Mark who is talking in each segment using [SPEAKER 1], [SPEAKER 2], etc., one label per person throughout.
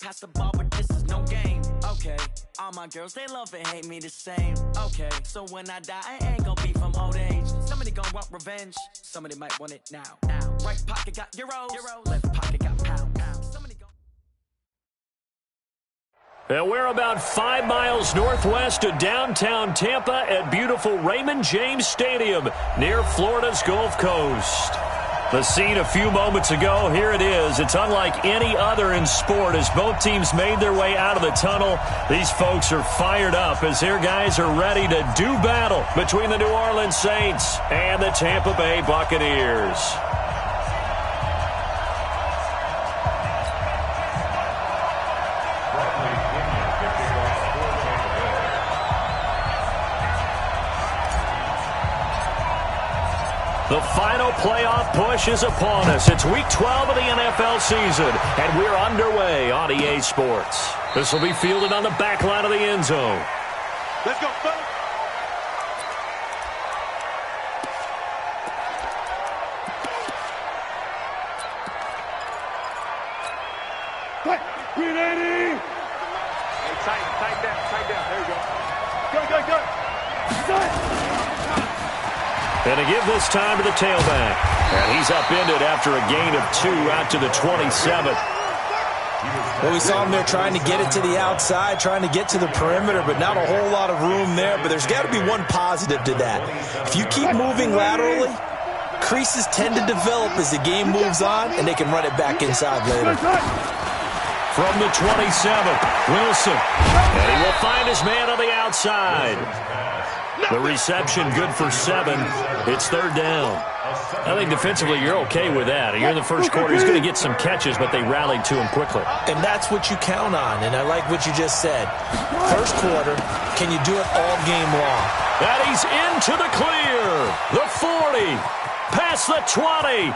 [SPEAKER 1] Pass the ball, but this is no game. Okay, all my girls, they love and hate me the same. Okay, so when I die, I ain't gonna be from old age. Somebody gonna want revenge, somebody might want it now. Right pocket got euros, left pocket got pounds. Somebody go.
[SPEAKER 2] And we're about 5 miles northwest of downtown Tampa at beautiful Raymond James Stadium near Florida's Gulf Coast. The scene a few moments ago, here it is. It's unlike any other in sport as both teams made their way out of the tunnel. These folks are fired up as their guys are ready to do battle between the New Orleans Saints and the Tampa Bay Buccaneers. The final playoff push is upon us. It's Week 12 of the NFL season, and we're underway on EA Sports. This will be fielded on the back line of the end zone.
[SPEAKER 3] Let's go, folks. Hey, tight down. There you go. Go.
[SPEAKER 2] And to give this time to the tailback. And he's upended after a gain of 2 out to the 27.
[SPEAKER 4] Well, we saw him there trying to get it to the outside, trying to get to the perimeter, but not a whole lot of room there. But there's got to be one positive to that. If you keep moving laterally, creases tend to develop as the game moves on, and they can run it back inside later.
[SPEAKER 2] From the 27th, Wilson. And he will find his man on the outside. The reception good for 7. It's third down. I think defensively you're okay with that. Here in the first quarter, he's going to get some catches, but they rallied to him quickly.
[SPEAKER 4] And that's what you count on, and I like what you just said. First quarter, can you do it all game long?
[SPEAKER 2] And he's into the clear. The 40. Past the 20.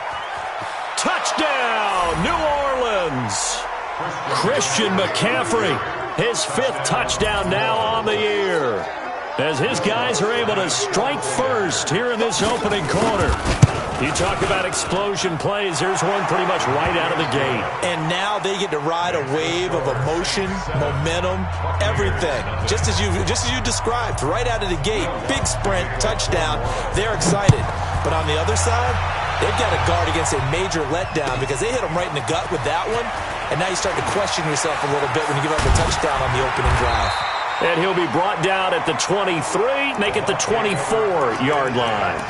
[SPEAKER 2] Touchdown, New Orleans. Christian McCaffrey, his 5th touchdown now on the year, as his guys are able to strike first here in this opening quarter. You talk about explosion plays. There's one pretty much right out of the gate.
[SPEAKER 4] And now they get to ride a wave of emotion, momentum, everything. Just as you described, right out of the gate. Big sprint, touchdown. They're excited. But on the other side, they've got to guard against a major letdown because they hit them right in the gut with that one. And now you start to question yourself a little bit when you give up a touchdown on the opening drive.
[SPEAKER 2] And he'll be brought down at the 23, make it the 24-yard line.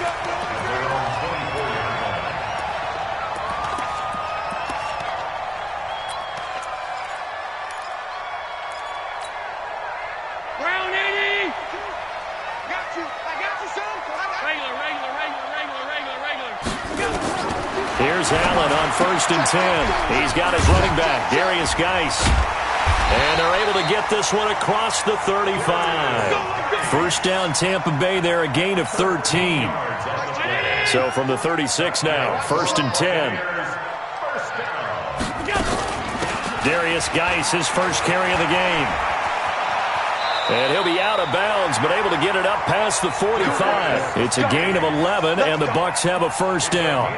[SPEAKER 2] Here's Allen on 1st and 10. He's got his running back, Darius Geis. And they're able to get this one across the 35. First down, Tampa Bay there, a gain of 13. So from the 36 now, 1st and 10. Darius Geis, his first carry of the game. And he'll be out of bounds, but able to get it up past the 45. It's a gain of 11, and the Bucs have a first down.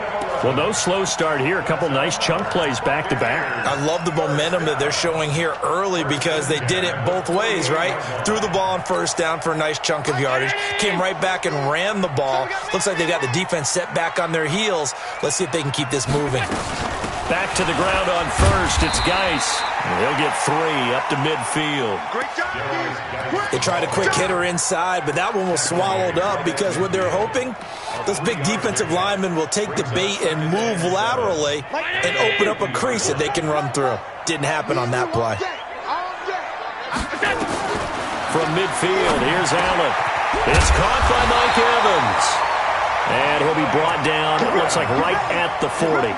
[SPEAKER 2] Well, no slow start here. A couple nice chunk plays back-to-back.
[SPEAKER 4] I love the momentum that they're showing here early because they did it both ways, right? Threw the ball on first down for a nice chunk of yardage. Came right back and ran the ball. Looks like they've got the defense set back on their heels. Let's see if they can keep this moving.
[SPEAKER 2] Back to the ground on first. It's Geis. He'll get 3 up to midfield.
[SPEAKER 4] They tried a quick hitter inside, but that one was swallowed up because what they're hoping, those big defensive linemen will take the bait and move laterally and open up a crease that they can run through. Didn't happen on that play.
[SPEAKER 2] From midfield, here's Allen. It's caught by Mike Evans. And he'll be brought down, it looks like right at the 40.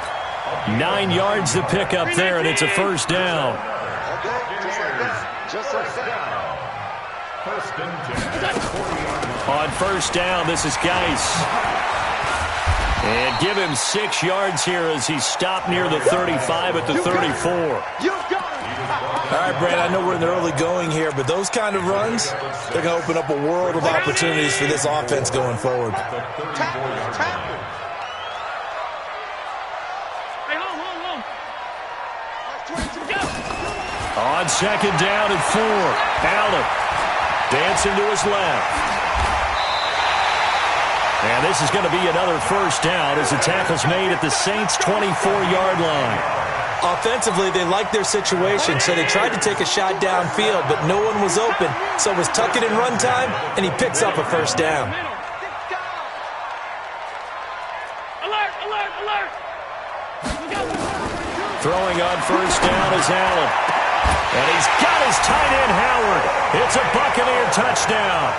[SPEAKER 2] 9 yards to pick up there, and it's a first down. On first down, this is Geis. And give him 6 yards here as he stopped near the 35 at the 34.
[SPEAKER 4] All right, Brad, I know we're in the early going here, but those kind of runs, they're going to open up a world of opportunities for this offense going forward.
[SPEAKER 2] On second down and 4, Allen dancing to his left. And this is going to be another first down as the tackle's made at the Saints' 24-yard line.
[SPEAKER 4] Offensively, they liked their situation, so they tried to take a shot downfield, but no one was open. So it was tuck it in run time, and he picks up a first down.
[SPEAKER 3] Alert, alert, alert!
[SPEAKER 2] Throwing on first down is Allen. And he's got his tight end, Howard. It's a Buccaneer touchdown.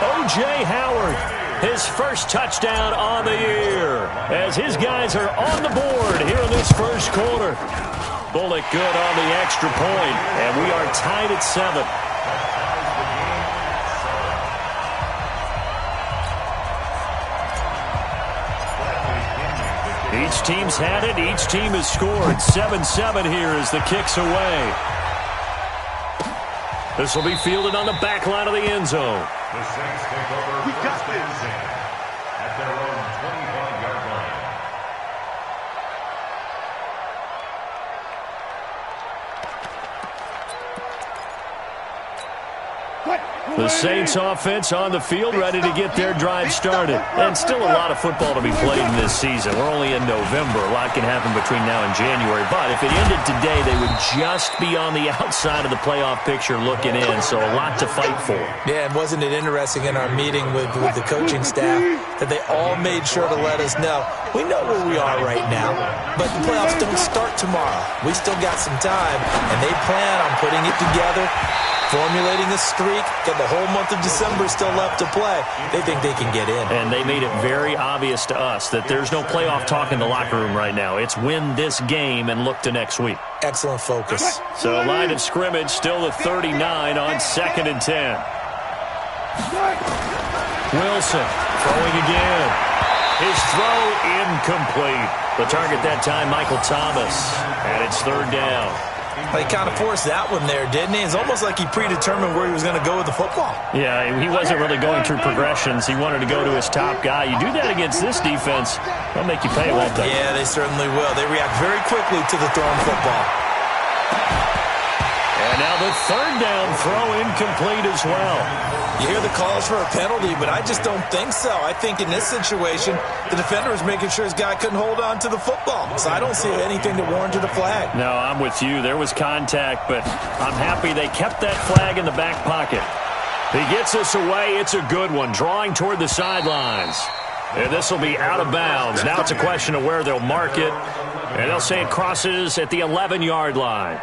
[SPEAKER 2] O.J. Howard, his first touchdown on the year, as his guys are on the board here in this first quarter. Bullock good on the extra point, and we are tied at 7. Each team's had it. Each team has scored. 7-7 here as the kick's away. This will be fielded on the back line of the end zone.
[SPEAKER 5] The Saints take over first and 10 at their own 25-yard line.
[SPEAKER 2] The Saints offense on the field, ready to get their drive started. And still a lot of football to be played in this season. We're only in November. A lot can happen between now and January. But if it ended today, they would just be on the outside of the playoff picture looking in. So a lot to fight for.
[SPEAKER 4] Yeah, and wasn't it interesting in our meeting with the coaching staff that they all made sure to let us know, we know where we are right now, but the playoffs don't start tomorrow. We still got some time, and they plan on putting it together, formulating a streak, got the whole month of December still left to play. They think they can get in.
[SPEAKER 2] And they made it very obvious to us that there's no playoff talk in the locker room right now. It's win this game and look to next week.
[SPEAKER 4] Excellent focus.
[SPEAKER 2] So line of scrimmage still the 39 on 2nd and 10. Wilson throwing again. His throw incomplete. The target that time, Michael Thomas. And it's 3rd down.
[SPEAKER 4] He kind of forced that one there, didn't he? It's almost like he predetermined where he was going to go with the football.
[SPEAKER 2] Yeah, he wasn't really going through progressions. He wanted to go to his top guy. You do that against this defense, they'll make you pay, won't they?
[SPEAKER 4] Yeah, they certainly will. They react very quickly to the thrown football.
[SPEAKER 2] And now the 3rd down throw incomplete as well.
[SPEAKER 4] You hear the calls for a penalty, but I just don't think so. I think in this situation, the defender was making sure his guy couldn't hold on to the football. So I don't see anything to warrant a flag.
[SPEAKER 2] No, I'm with you. There was contact, but I'm happy they kept that flag in the back pocket. He gets us away. It's a good one, drawing toward the sidelines. And this will be out of bounds. Now it's a question of where they'll mark it. And they'll say it crosses at the 11-yard line.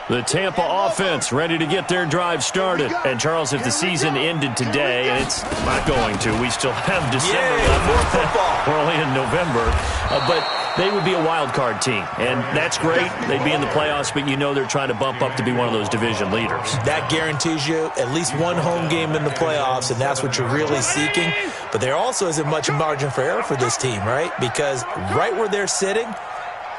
[SPEAKER 2] The Tampa offense ready to get their drive started. And, Charles, if the season ended today, and it's not going to, we still have December left. We're only in November. But they would be a wild card team. And that's great. They'd be in the playoffs, but you know they're trying to bump up to be one of those division leaders. That
[SPEAKER 4] guarantees you at least one home game in the playoffs, and that's what you're really seeking. But there also isn't much margin for error for this team, right? Because right where they're sitting,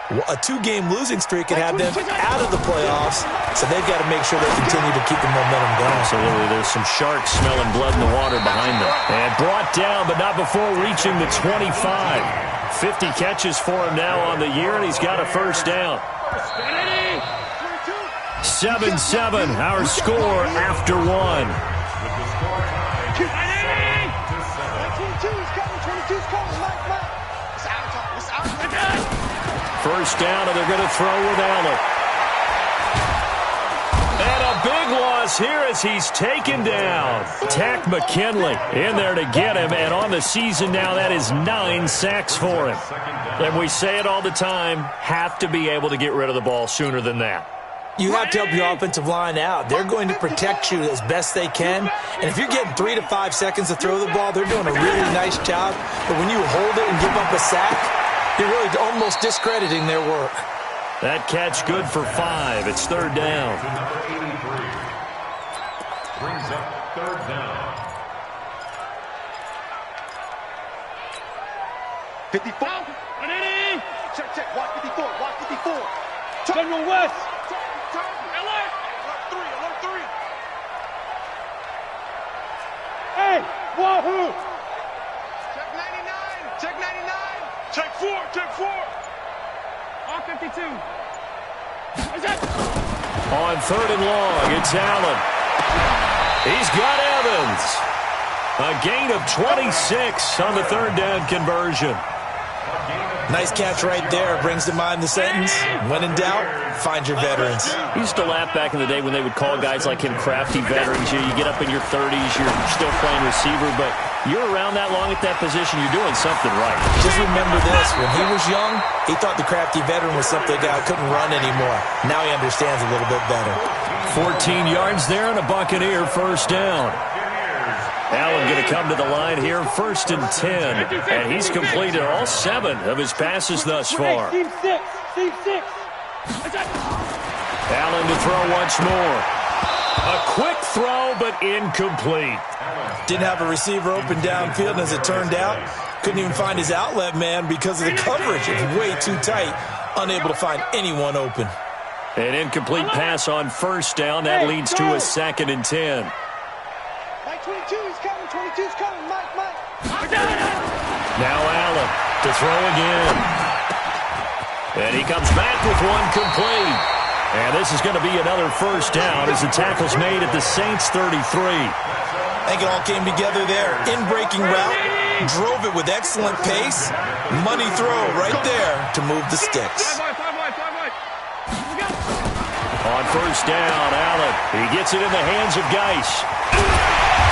[SPEAKER 4] a 2-game losing streak could have them out of the playoffs, so they've got to make sure they continue to keep the momentum going.
[SPEAKER 2] Absolutely. There's some sharks smelling blood in the water behind them. And brought down, but not before reaching the 25. 50 catches for him now on the year, and he's got a first down. 7-7, our score after 1. First down, and they're going to throw with Allen. And a big loss here as he's taken down. Tack McKinley in there to get him, and on the season now, that is 9 sacks for him. And we say it all the time, have to be able to get rid of the ball sooner than that.
[SPEAKER 4] You have to help your offensive line out. They're going to protect you as best they can. And if you're getting 3 to 5 seconds to throw the ball, they're doing a really nice job. But when you hold it and give up a sack, you're really almost discrediting their work.
[SPEAKER 2] That catch good for 5. It's 3rd down.
[SPEAKER 5] Brings up 3rd down.
[SPEAKER 3] 54. Check, check. Watch 54. Watch 54. General West. Alert. Alert 3. Hey, wahoo. Check 99. Check 99. Check 4. Check 4.
[SPEAKER 2] On 3rd and long, it's Allen. He's got Evans. A gain of 26 on the 3rd down conversion.
[SPEAKER 4] Nice catch right there. Brings to mind the sentence, when in doubt, find your veterans.
[SPEAKER 2] He used to laugh back in the day when they would call guys like him crafty veterans. You get up in your 30s, you're still playing receiver, but you're around that long at that position, you're doing something right.
[SPEAKER 4] Just remember this, when he was young, he thought the crafty veteran was something a guy couldn't run anymore. Now he understands a little bit better.
[SPEAKER 2] 14 yards there and a Buccaneer first down. Allen going to come to the line here, 1st and 10. And he's completed all 7 of his passes thus far.
[SPEAKER 3] Team 6.
[SPEAKER 2] Allen to throw once more. A quick throw, but incomplete.
[SPEAKER 4] Didn't have a receiver open downfield, and as it turned out, couldn't even find his outlet man because of the coverage. It's way too tight, unable to find anyone open.
[SPEAKER 2] An incomplete pass on 1st down. That leads to a 2nd and 10.
[SPEAKER 3] Mike 22 is coming. 22's coming. Mike.
[SPEAKER 2] Now Allen to throw again. And he comes back with one complete. And this is going to be another 1st down as the tackle's made at the Saints 33.
[SPEAKER 4] I think it all came together there. In-breaking route, drove it with excellent pace. Money throw right there to move the sticks.
[SPEAKER 2] On 1st down, Allen. He gets it in the hands of Geis.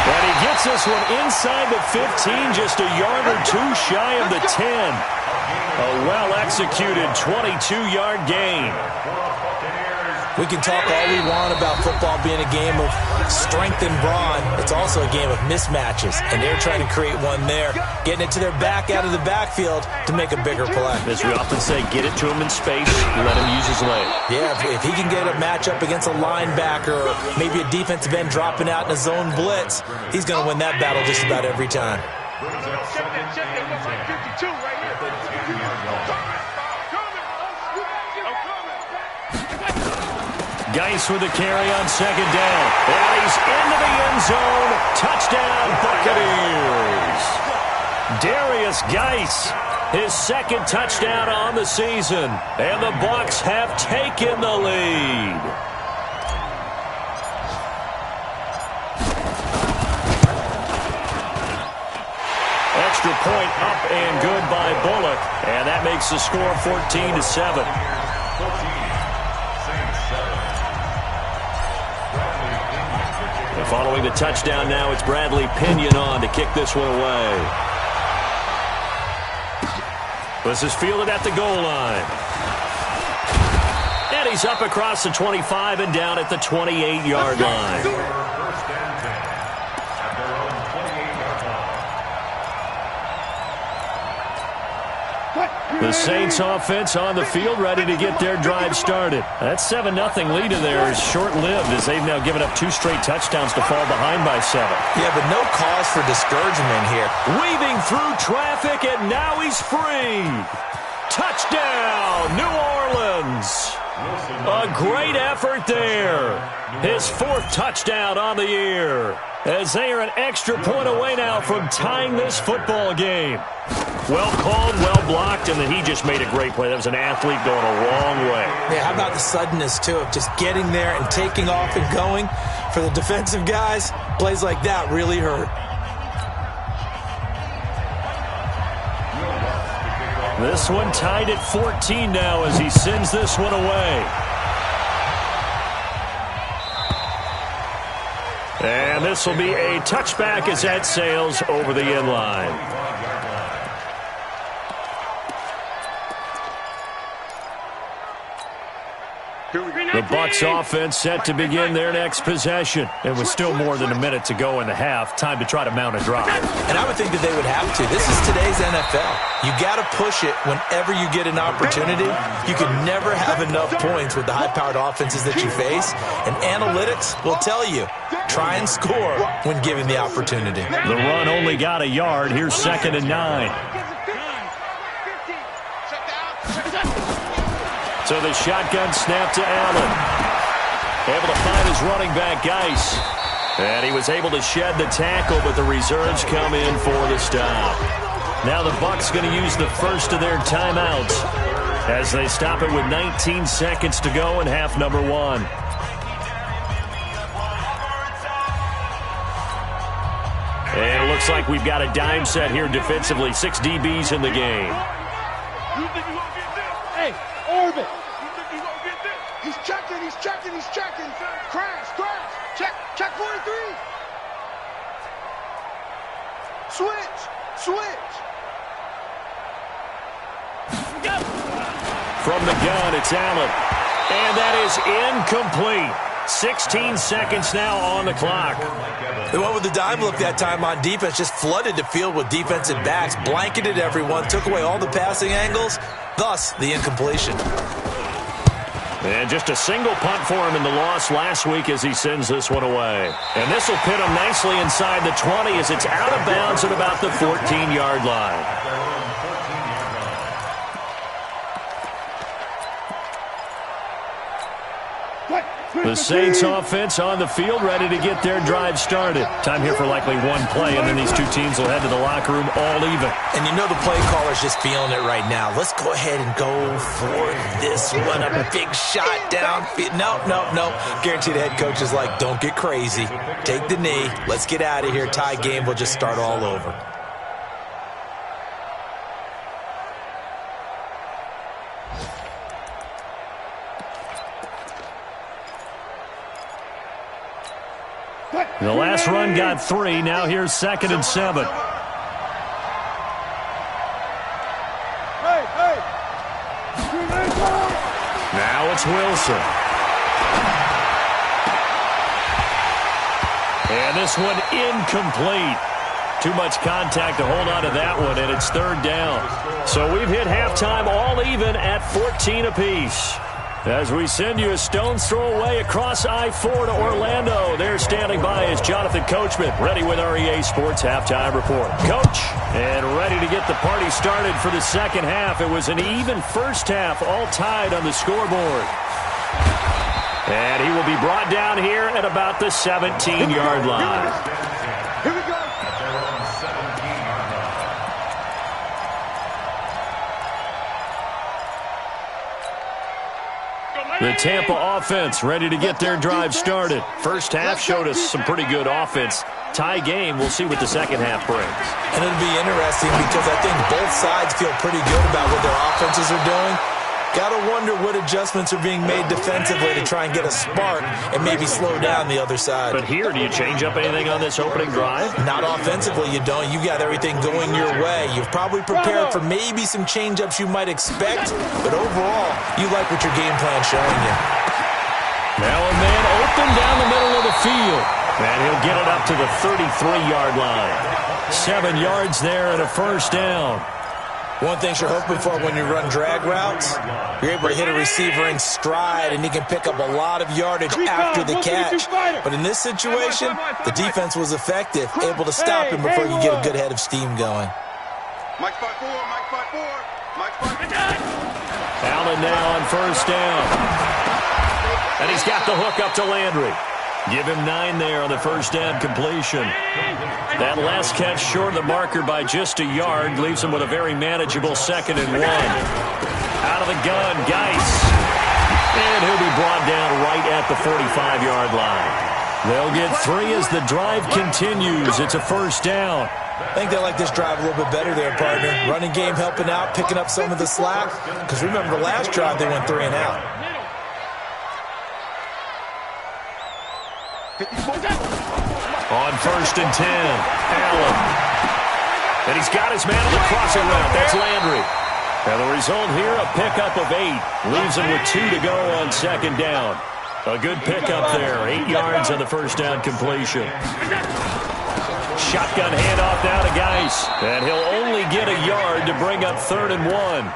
[SPEAKER 2] And he gets this one inside the 15, just a yard or 2 shy of the 10. A well-executed 22-yard gain.
[SPEAKER 4] We can talk all we want about football being a game of strength and brawn. It's also a game of mismatches, and they're trying to create one there, getting it to their back out of the backfield to make a bigger play.
[SPEAKER 2] As we often say, get it to him in space, let him use his leg.
[SPEAKER 4] Yeah, if he can get a matchup against a linebacker or maybe a defensive end dropping out in a zone blitz, he's going to win that battle just about every time.
[SPEAKER 2] Geis with the carry on 2nd down. And he's into the end zone. Touchdown, Buccaneers. Darius Geis, his 2nd touchdown on the season. And the Bucs have taken the lead. Extra point up and good by Bullock. And that makes the score 14-7. Following the touchdown now, it's Bradley Pinion on to kick this one away. This is fielded at the goal line. And he's up across the 25 and down at the 28-yard line. The Saints offense on the field, ready to get their drive started. That 7-0 lead in there is short-lived as they've now given up 2 straight touchdowns to fall behind by 7.
[SPEAKER 4] Yeah, but no cause for discouragement here.
[SPEAKER 2] Weaving through traffic, and now he's free. Touchdown, New Orleans. A great effort there. His 4th touchdown on the year, as they are an extra point away now from tying this football game. Well called, well blocked, and then he just made a great play. That was an athlete going a long way.
[SPEAKER 4] Yeah, how about the suddenness, too, of just getting there and taking off and going? For the defensive guys, plays like that really hurt.
[SPEAKER 2] This one tied at 14 now as he sends this one away. And this will be a touchback as that sails over the end line. The Bucs offense set to begin their next possession. And with still more than a minute to go in the half, time to try to mount a drive.
[SPEAKER 4] And I would think that they would have to. This is today's NFL. You got to push it whenever you get an opportunity. You can never have enough points with the high-powered offenses that you face. And analytics will tell you, try and score when given the opportunity.
[SPEAKER 2] The run only got a yard. Here's 2nd and 9. So the shotgun snap to Allen. Able to find his running back, Geis. And he was able to shed the tackle, but the reserves come in for the stop. Now the Bucs going to use the first of their timeouts. as they stop it with 19 seconds to go in half number one. And it looks like we've got a dime set here defensively. 6 DBs in the game.
[SPEAKER 3] You think you gonna get this? Hey, Orbit. You think you gonna get this? He's checking, he's checking, he's checking. Crash, crash. Check 43. Switch, switch. Go.
[SPEAKER 2] From the gun, it's Allen. And that is incomplete. 16 seconds now on the clock.
[SPEAKER 4] They went with the dime look that time on defense, just flooded the field with defensive backs, blanketed everyone, took away all the passing angles, thus the incompletion.
[SPEAKER 2] And just a single punt for him in the loss last week as he sends this one away. And this will pit him nicely inside the 20 as it's out of bounds at about the 14-yard line. The Saints offense on the field, ready to get their drive started. Time here for likely one play, and then these two teams will head to the locker room all even.
[SPEAKER 4] And you know the play caller's just feeling it right now. Let's go ahead and go for this one. A big shot down. No. Guaranteed the head coach is like, don't get crazy. Take the knee. Let's get out of here. Tie game. We'll just start all over.
[SPEAKER 2] The last run got 3. Now here's 2nd and 7. Now it's Wilson. And this one incomplete. Too much contact to hold on to that one, and it's 3rd down. So we've hit halftime all even at 14 apiece. As we send you a stone's throw away across I-4 to Orlando. There standing by is Jonathan Coachman, ready with our EA Sports Halftime Report. Coach, and ready to get the party started for the second half. It was an even first half, all tied on the scoreboard. And he will be brought down here at about the 17-yard line.
[SPEAKER 3] Here we go.
[SPEAKER 2] The Tampa offense ready to get their drive started. First half showed us some pretty good offense. Tie game, we'll see what the second half brings.
[SPEAKER 4] And it'll be interesting because I think both sides feel pretty good about what their offenses are doing. Got to wonder what adjustments are being made defensively to try and get a spark and maybe slow down the other side.
[SPEAKER 2] But here, do you change up anything on this opening drive?
[SPEAKER 4] Not offensively, you don't. You got everything going your way. You've probably prepared for maybe some change-ups you might expect, but overall, you like what your game plan's showing you.
[SPEAKER 2] Now a man open down the middle of the field. And he'll get it up to the 33-yard line. 7 yards there and a first down.
[SPEAKER 4] One thing you're hoping for when you run drag routes, you're able to hit a receiver in stride, and he can pick up a lot of yardage after the catch. But in this situation, the defense was effective, able to stop him before you get a good head of steam going.
[SPEAKER 3] Mike 5-4, Mike 5-4, Mike 5-4.
[SPEAKER 2] Allen now on first down. And he's got the hook up to Landry. Give him 9 there on the first down completion. That last catch short of the marker by just a yard leaves him with a very manageable 2nd and 1. Out of the gun, Geis. And he'll be brought down right at the 45-yard line. They'll get 3 as the drive continues. It's a first down.
[SPEAKER 4] I think they like this drive a little bit better there, partner. Running game helping out, picking up some of the slack. Because remember, the last drive they went 3 and out.
[SPEAKER 2] On first and 10, Allen. And he's got his man on the crossing route. That's Landry. And the result here, a pickup of 8. Leaves him with 2 to go on second down. A good pickup there. 8 yards on the first down completion. Shotgun handoff now to Geis. And he'll only get a yard to bring up 3rd and 1.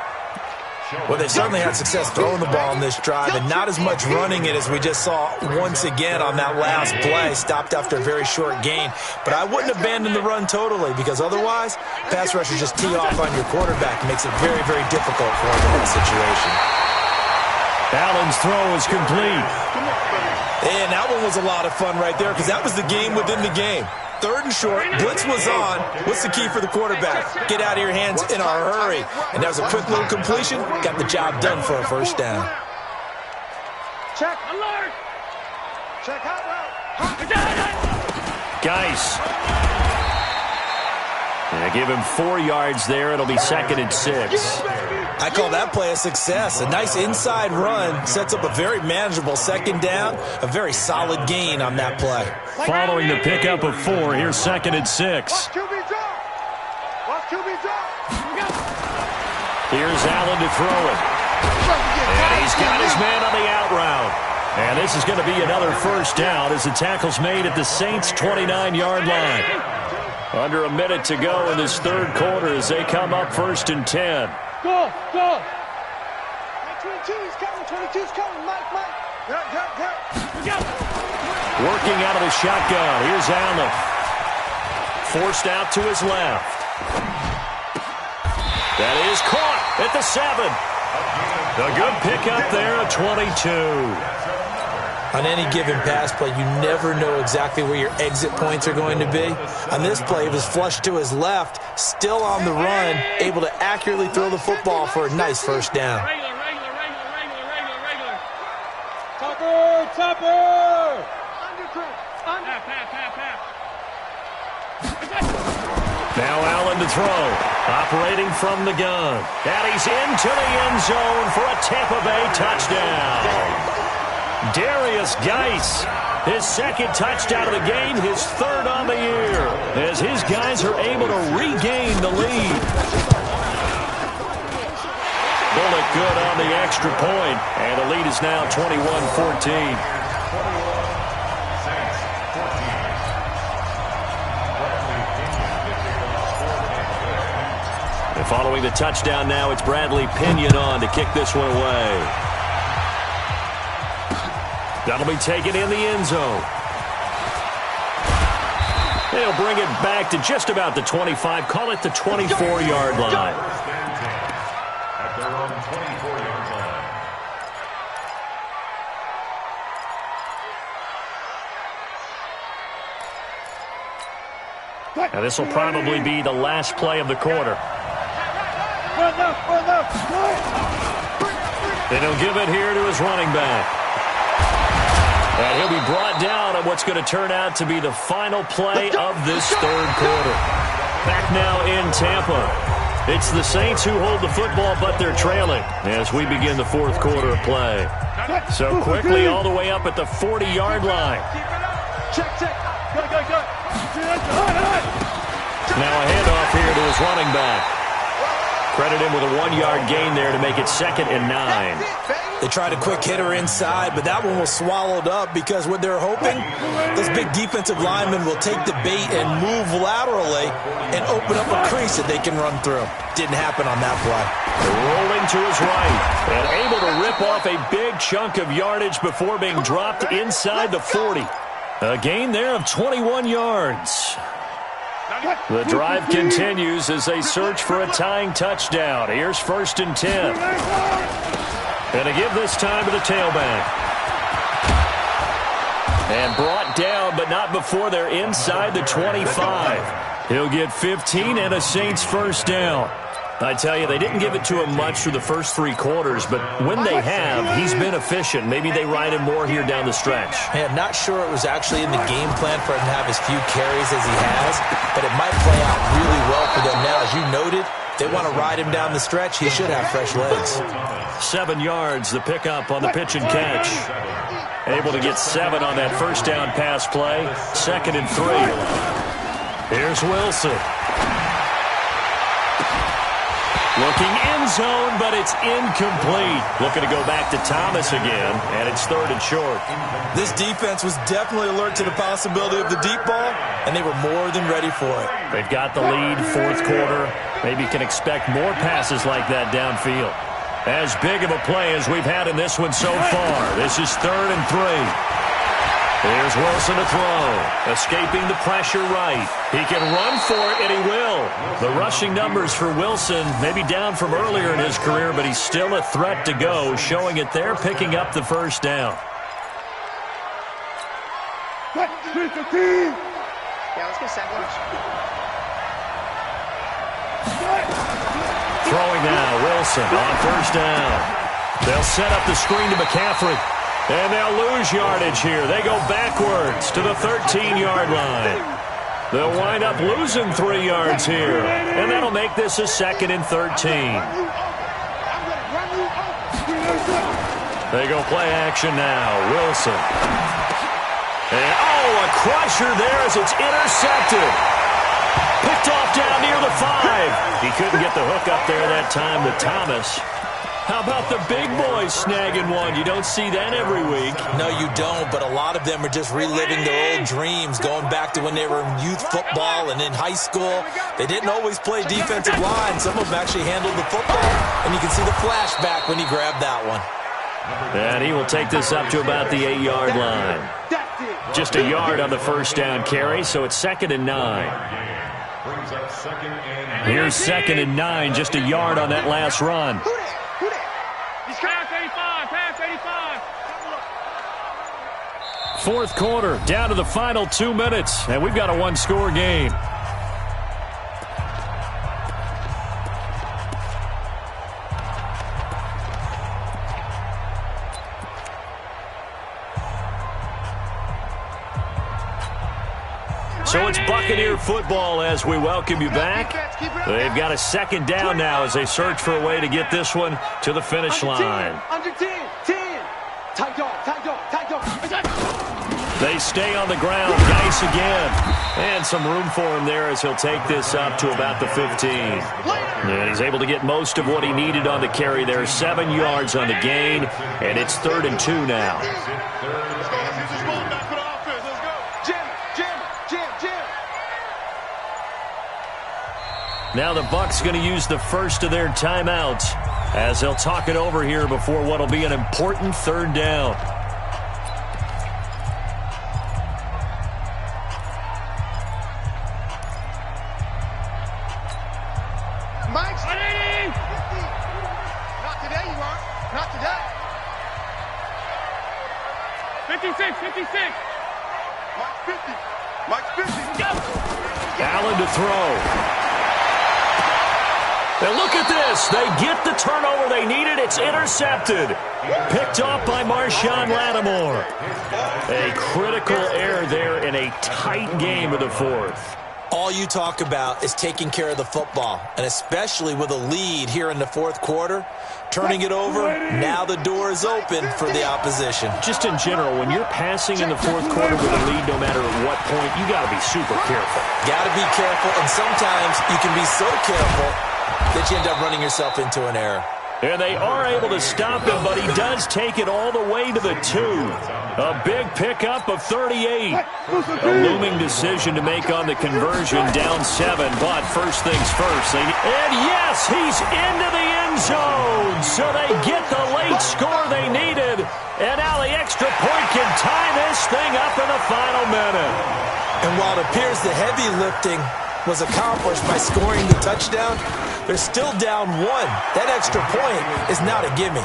[SPEAKER 4] Well, they certainly had success throwing the ball in this drive and not as much running it as we just saw once again on that last play. Stopped after a very short gain. But I wouldn't abandon the run totally because otherwise, pass rushers just tee off on your quarterback. It makes it very, very difficult for him in that situation.
[SPEAKER 2] Allen's throw is complete.
[SPEAKER 4] And that one was a lot of fun right there because that was the game within the game. 3rd and short, blitz was on. What's the key for the quarterback? Get out of your hands in a hurry. And that was a quick little completion. Got the job done for a first down.
[SPEAKER 3] Check. Alert. Check out route.
[SPEAKER 2] Geis. They give him 4 yards there. It'll be 2nd and 6.
[SPEAKER 4] I call that play a success. A nice inside run sets up a very manageable 2nd down. A very solid gain on that play.
[SPEAKER 2] Following the pickup of 4, here's 2nd and 6.
[SPEAKER 3] Watch QB drop. Watch QB drop.
[SPEAKER 2] Here's Allen to throw it. And he's got his man on the out route. And this is going to be another first down as the tackle's made at the Saints' 29-yard line. Under a minute to go in this 3rd quarter as they come up 1st and 10.
[SPEAKER 3] Go. 22's coming. 22's coming. Mike.
[SPEAKER 2] Working out of the shotgun. Here's Allen. Forced out to his left. That is caught at the 7. A good pickup there at 22.
[SPEAKER 4] On any given pass play, you never know exactly where your exit points are going to be. On this play, it was flushed to his left, still on the run, able to accurately throw the football for a nice first down.
[SPEAKER 3] Regular. Topper.
[SPEAKER 2] Now Allen to throw. Operating from the gun. And he's into the end zone for a Tampa Bay touchdown. Darius Geis, his 2nd touchdown of the game, his 3rd on the year, as his guys are able to regain the lead. Bullet good on the extra point, and the lead is now 21-14. And following the touchdown now, it's Bradley Pinion on to kick this one away. That'll be taken in the end zone. They'll bring it back to just about the 25. Call it the 24-yard line.
[SPEAKER 5] At their own 24-yard line.
[SPEAKER 2] Now this will probably be the last play of the quarter. And he'll give it here to his running back. And he'll be brought down on what's going to turn out to be the final play of this 3rd quarter. Back now in Tampa. It's the Saints who hold the football, but they're trailing as we begin the 4th quarter of play. So quickly all the way up at the 40-yard line.
[SPEAKER 3] Check. Go.
[SPEAKER 2] Now a handoff here to his running back. Credit him with a 1-yard gain there to make it 2nd and 9.
[SPEAKER 4] They tried a quick hitter inside, but that one was swallowed up because what they're hoping, those big defensive linemen will take the bait and move laterally and open up a crease that they can run through. Didn't happen on that play.
[SPEAKER 2] Rolling to his right and able to rip off a big chunk of yardage before being dropped inside the 40. A gain there of 21 yards. The drive continues as they search for a tying touchdown. Here's 1st and 10. And to give this time to the tailback. And brought down, but not before they're inside the 25. He'll get 15 and a Saints first down. I tell you, they didn't give it to him much through the first 3 quarters, but when they have, he's been efficient. Maybe they ride him more here down the stretch.
[SPEAKER 4] Hey, I'm not sure it was actually in the game plan for him to have as few carries as he has, but it might play out really well for them now. As you noted, they want to ride him down the stretch. He should have fresh legs.
[SPEAKER 2] 7 yards, the pickup on the pitch and catch. Able to get 7 on that first down pass play. 2nd and 3. Here's Wilson. Looking end zone, but it's incomplete. Looking to go back to Thomas again, and it's 3rd and short.
[SPEAKER 4] This defense was definitely alert to the possibility of the deep ball, and they were more than ready for it.
[SPEAKER 2] They've got the lead, 4th quarter. Maybe can expect more passes like that downfield. As big of a play as we've had in this one so far. This is 3rd and 3. Here's Wilson to throw. Escaping the pressure right. He can run for it, and he will. The rushing numbers for Wilson may be down from earlier in his career, but he's still a threat to go, showing it there, picking up the first down.
[SPEAKER 3] Yeah, let's get sandwich.
[SPEAKER 2] Throwing now, Wilson on first down. They'll set up the screen to McCaffrey. And they'll lose yardage here. They go backwards to the 13-yard line. They'll wind up losing 3 yards here. And that'll make this a 2nd and 13. They go play action now. Wilson. And, a crusher there as it's intercepted. Picked off down near the 5. He couldn't get the hook up there that time to Thomas. How about the big boys snagging one? You don't see that every week.
[SPEAKER 4] No, you don't, but a lot of them are just reliving their old dreams, going back to when they were in youth football and in high school. They didn't always play defensive line. Some of them actually handled the football, and you can see the flashback when he grabbed that one.
[SPEAKER 2] And he will take this up to about the 8-yard line. Just a yard on the first down carry, so it's 2nd and 9. Here's 2nd and 9, just a yard on that last run.
[SPEAKER 3] Pass 85, pass 85.
[SPEAKER 2] Fourth quarter, down to the final 2 minutes, and we've got a one-score game. So it's Buccaneer football as we welcome you back. They've got a 2nd down now as they search for a way to get this one to the finish line.
[SPEAKER 3] Under 10, 10. Tight dog, tight dog, tight dog.
[SPEAKER 2] They stay on the ground. Geis again. And some room for him there as he'll take this up to about the 15. And he's able to get most of what he needed on the carry there. 7 yards on the gain. And it's 3rd and 2 now. Now the Bucs going to use the first of their timeouts as they'll talk it over here before what will be an important 3rd down.
[SPEAKER 3] Mike's ready. Not today, you aren't. Not today. 56, 56. Mike's 50. Mike's 50. Go.
[SPEAKER 2] Allen to throw. And look at this. They get the turnover they needed. It's intercepted. Picked off by Marshawn Lattimore. A critical error there in a tight game of the 4th.
[SPEAKER 4] All you talk about is taking care of the football, and especially with a lead here in the 4th quarter. Turning it over, now the door is open for the opposition.
[SPEAKER 2] Just in general, when you're passing in the 4th quarter with a lead, no matter at what point, you got to be super careful.
[SPEAKER 4] Got to be careful, and sometimes you can be so careful that you end up running yourself into an error.
[SPEAKER 2] And they are able to stop him, but he does take it all the way to the 2. A big pickup of 38. A looming decision to make on the conversion, down 7. But first things first. And yes, he's into the end zone. So they get the late score they needed. And now the extra point can tie this thing up in the final minute.
[SPEAKER 4] And while it appears the heavy lifting was accomplished by scoring the touchdown, they're still down 1. That extra point is not a gimme.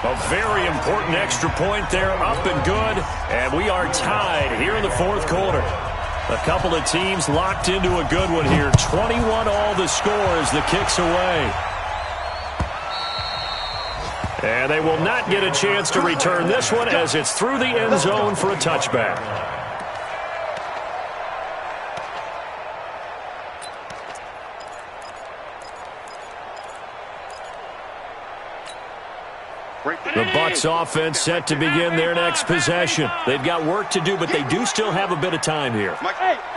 [SPEAKER 2] A very important extra point there, up and good. And we are tied here in the 4th quarter. A couple of teams locked into a good one here. 21 all the score as the kick's away. And they will not get a chance to return this one as it's through the end zone for a touchback. The Bucs offense set to begin their next possession. They've got work to do, but they do still have a bit of time here.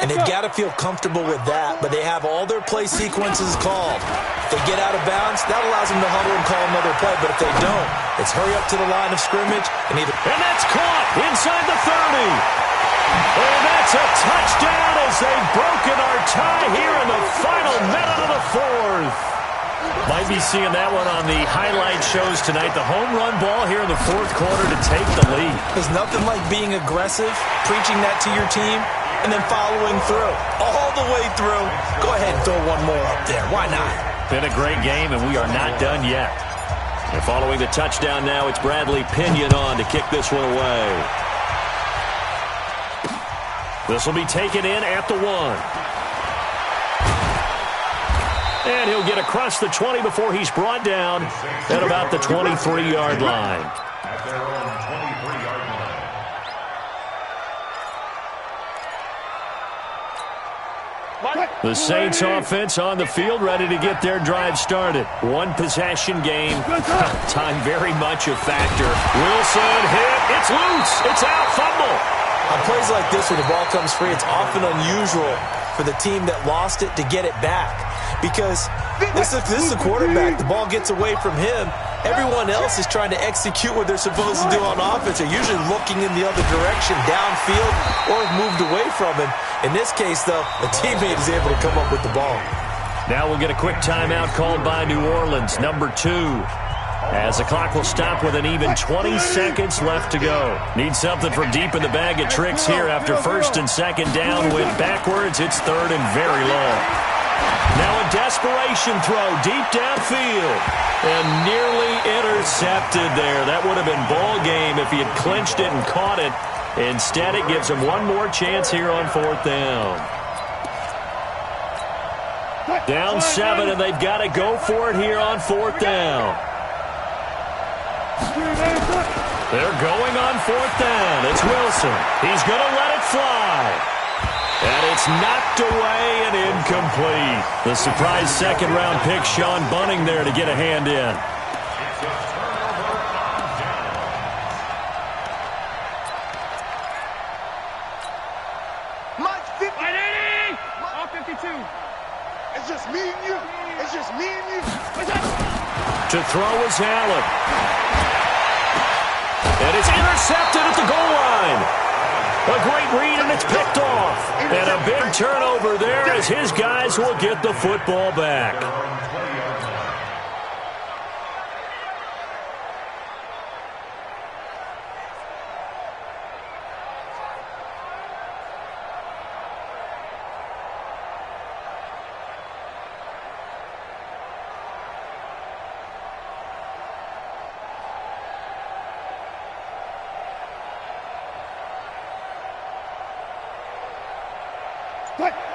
[SPEAKER 4] And they've got to feel comfortable with that, but they have all their play sequences called. If they get out of bounds, that allows them to huddle and call another play, but if they don't, it's hurry up to the line of scrimmage. And
[SPEAKER 2] that's caught inside the 30. And that's a touchdown as they've broken our tie here in the final minute of the 4th. Might be seeing that one on the highlight shows tonight. The home run ball here in the fourth quarter to take the lead.
[SPEAKER 4] There's nothing like being aggressive, preaching that to your team, and then following through. All the way through. Go ahead and throw one more up there. Why not?
[SPEAKER 2] Been a great game, and we are not done yet. And following the touchdown now, it's Bradley Pinion on to kick this one away. This will be taken in at the 1. And he'll get across the 20 before he's brought down at about the 23-yard line.
[SPEAKER 5] At their own 23-yard line.
[SPEAKER 2] The Saints offense on the field, ready to get their drive started. One possession game. Time very much a factor. Wilson hit. It's loose. It's out. Fumble.
[SPEAKER 4] On plays like this where the ball comes free, it's often unusual for the team that lost it to get it back. Because this is the quarterback. The ball gets away from him. Everyone else is trying to execute what they're supposed to do on offense. They're usually looking in the other direction, downfield, or have moved away from him. In this case, though, a teammate is able to come up with the ball.
[SPEAKER 2] Now we'll get a quick timeout called by New Orleans, number 2. As the clock will stop with an even 20 seconds left to go. Need something from deep in the bag of tricks here after first and second down. Went backwards. It's third and very long. Now a desperation throw deep downfield. And nearly intercepted there. That would have been ball game if he had clinched it and caught it. Instead, it gives him one more chance here on fourth down. Down 7, and they've got to go for it here on fourth down. They're going on fourth down. It's Wilson. He's going to let it fly. And it's knocked away and incomplete. The surprise second-round pick, Sean Bunning, there to get a hand in.
[SPEAKER 5] It's a turnover on down.
[SPEAKER 3] Mike 50. All 52. It's just me and you. It's just me and you.
[SPEAKER 2] To throw is Allen. And it's intercepted at the goal line. A great read, and it's picked off. And a big turnover there as his guys will get the football back.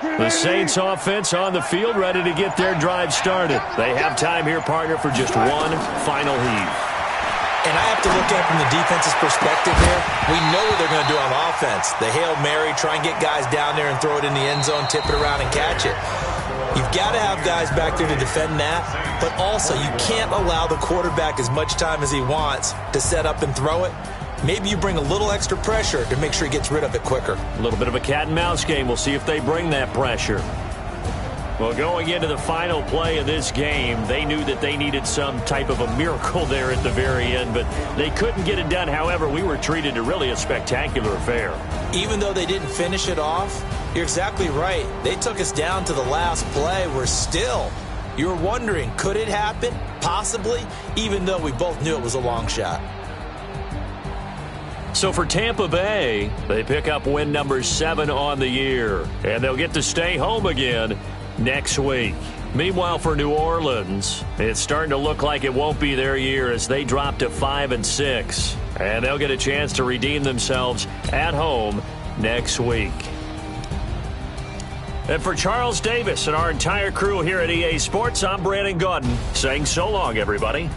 [SPEAKER 2] The Saints offense on the field, ready to get their drive started. They have time here, partner, for just one final heave.
[SPEAKER 4] And I have to look at it from the defense's perspective here. We know what they're going to do on offense. The Hail Mary, try and get guys down there and throw it in the end zone, tip it around and catch it. You've got to have guys back there to defend that, but also you can't allow the quarterback as much time as he wants to set up and throw it. Maybe you bring a little extra pressure to make sure he gets rid of it quicker.
[SPEAKER 2] A little bit of a cat and mouse game. We'll see if they bring that pressure. Well, going into the final play of this game, they knew that they needed some type of a miracle there at the very end, but they couldn't get it done. However, we were treated to really a spectacular affair.
[SPEAKER 4] Even though they didn't finish it off, you're exactly right. They took us down to the last play. We're still, you were wondering, could it happen? Possibly, even though we both knew it was a long shot.
[SPEAKER 2] So for Tampa Bay, they pick up win number 7 on the year, and they'll get to stay home again next week. Meanwhile, for New Orleans, it's starting to look like it won't be their year as they drop to 5-6, and they'll get a chance to redeem themselves at home next week. And for Charles Davis and our entire crew here at EA Sports, I'm Brandon Gaudin saying so long, everybody.